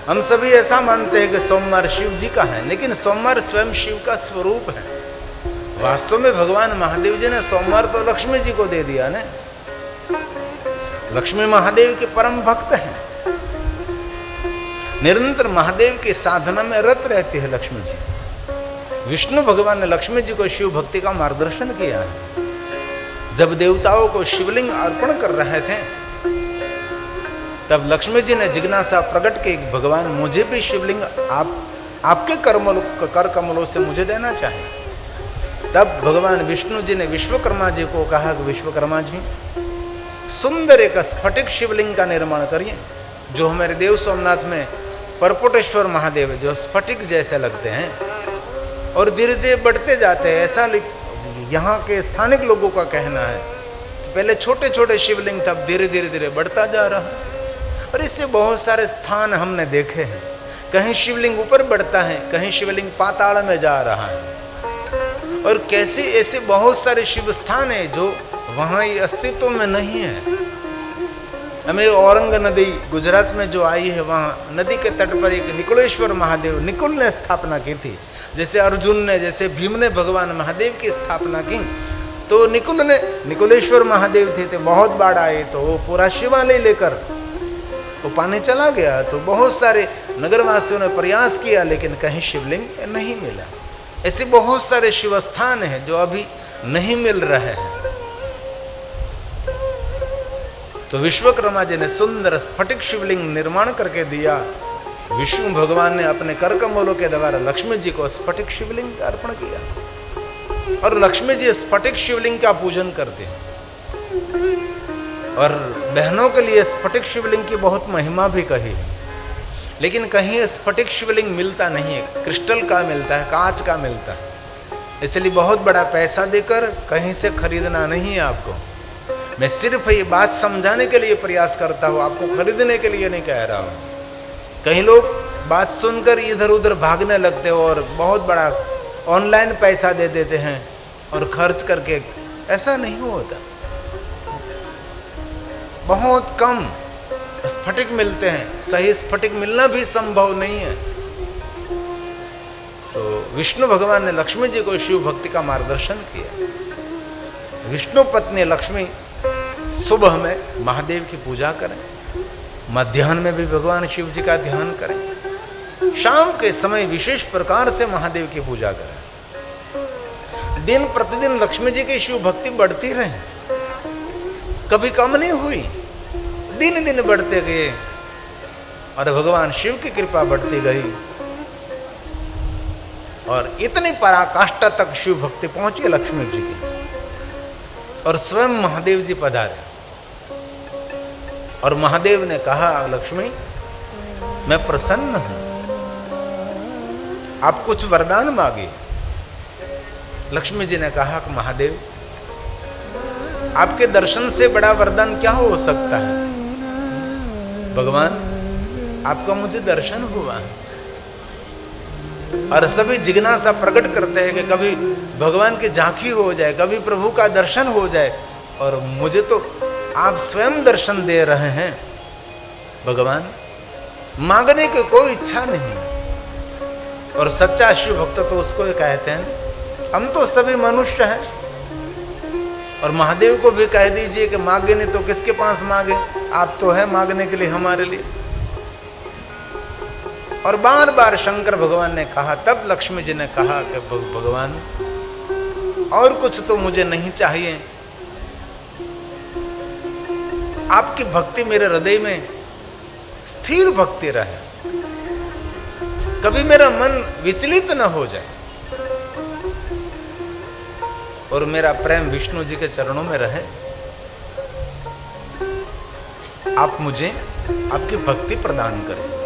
हम सभी ऐसा मानते हैं कि सोमवार शिव जी का है, लेकिन सोमवार स्वयं शिव का स्वरूप है। वास्तव में भगवान महादेव जी ने सोमवार तो लक्ष्मी जी को दे दिया ना। लक्ष्मी महादेव के परम भक्त हैं, निरंतर महादेव की साधना में रत रहती है लक्ष्मी जी। विष्णु भगवान ने लक्ष्मी जी को शिव भक्ति का मार्गदर्शन किया है। जब देवताओं को शिवलिंग अर्पण कर रहे थे, तब लक्ष्मी जी ने जिज्ञासा प्रकट की, भगवान मुझे भी शिवलिंग आपके कर कमलों से मुझे देना चाहिए। तब भगवान विष्णु जी ने विश्वकर्मा जी को कहा कि विश्वकर्मा जी, सुंदर एक स्फटिक शिवलिंग का निर्माण करिए, जो हमारे देव सोमनाथ में परपोटेश्वर महादेव जो स्फटिक जैसे लगते हैं और धीरे धीरे बढ़ते जाते हैं। ऐसा यहाँ के स्थानिक लोगों का कहना है कि पहले छोटे छोटे शिवलिंग था, अब धीरे धीरे बढ़ता जा रहा है। और इससे बहुत सारे स्थान हमने देखे हैं, कहीं शिवलिंग ऊपर बढ़ता है, कहीं शिवलिंग पाताल में जा रहा है, और कैसे ऐसे बहुत सारे शिव स्थान है जो वहाँ ये अस्तित्व में नहीं है। हमें औरंग नदी गुजरात में जो आई है, वहाँ नदी के तट पर एक निकुलेश्वर महादेव निकुल ने स्थापना की थी। जैसे अर्जुन ने, जैसे भीम ने भगवान महादेव की स्थापना की, तो निकुलेश्वर महादेव थे, तो बहुत बाढ़ आए, तो वो पूरा शिवालय लेकर वो पानी चला गया। तो बहुत सारे नगरवासियों ने प्रयास किया, लेकिन कहीं शिवलिंग नहीं मिला। ऐसे बहुत सारे शिव स्थान हैं जो अभी नहीं मिल रहे हैं। तो विश्वकर्मा जी ने सुंदर स्फटिक शिवलिंग निर्माण करके दिया। विष्णु भगवान ने अपने कर कमलों के द्वारा लक्ष्मी जी को स्फटिक शिवलिंग का अर्पण किया, और लक्ष्मी जी स्फटिक शिवलिंग का पूजन करते हैं। और बहनों के लिए स्फटिक शिवलिंग की बहुत महिमा भी कही है, लेकिन कहीं स्फटिक शिवलिंग मिलता नहीं है, क्रिस्टल का मिलता है, कांच का मिलता है। इसलिए बहुत बड़ा पैसा देकर कहीं से खरीदना नहीं है आपको। मैं सिर्फ ये बात समझाने के लिए प्रयास करता हूँ, आपको खरीदने के लिए नहीं कह रहा हूँ। कई लोग बात सुनकर इधर उधर भागने लगते हो और बहुत बड़ा ऑनलाइन पैसा दे देते हैं और खर्च करके, ऐसा नहीं होता। बहुत कम स्फटिक मिलते हैं, सही स्फटिक मिलना भी संभव नहीं है। तो विष्णु भगवान ने लक्ष्मी जी को शिव भक्ति का मार्गदर्शन किया। विष्णु पत्नी लक्ष्मी सुबह में महादेव की पूजा करें, मध्याह्न में भी भगवान शिव जी का ध्यान करें, शाम के समय विशेष प्रकार से महादेव की पूजा करें। दिन प्रतिदिन लक्ष्मी जी की शिव भक्ति बढ़ती रहे, कभी कम नहीं हुई, दिन दिन बढ़ते गए, और भगवान शिव की कृपा बढ़ती गई, और इतनी पराकाष्ठा तक शिव भक्ति पहुंची लक्ष्मी जी की। और स्वयं महादेव जी पधारे, और महादेव ने कहा, लक्ष्मी मैं प्रसन्न हूं, आप कुछ वरदान मांगिए। लक्ष्मी जी ने कहा कि महादेव, आपके दर्शन से बड़ा वरदान क्या हो सकता है। भगवान, आपका मुझे दर्शन हुआ है। और सभी जिज्ञासा प्रकट करते हैं कि कभी भगवान की झांकी हो जाए, कभी प्रभु का दर्शन हो जाए, और मुझे तो आप स्वयं दर्शन दे रहे हैं। भगवान, मांगने की कोई इच्छा नहीं। और सच्चा शिव भक्त तो उसको ही कहते हैं। हम तो सभी मनुष्य हैं, और महादेव को भी कह दीजिए कि मांगे नहीं तो किसके पास मांगे, आप तो है मांगने के लिए हमारे लिए। और बार बार शंकर भगवान ने कहा, तब लक्ष्मी जी ने कहा कि भगवान, और कुछ तो मुझे नहीं चाहिए, आपकी भक्ति मेरे हृदय में स्थिर भक्ति रहे, कभी मेरा मन विचलित न हो जाए, और मेरा प्रेम विष्णु जी के चरणों में रहे। आप मुझे आपकी भक्ति प्रदान करें।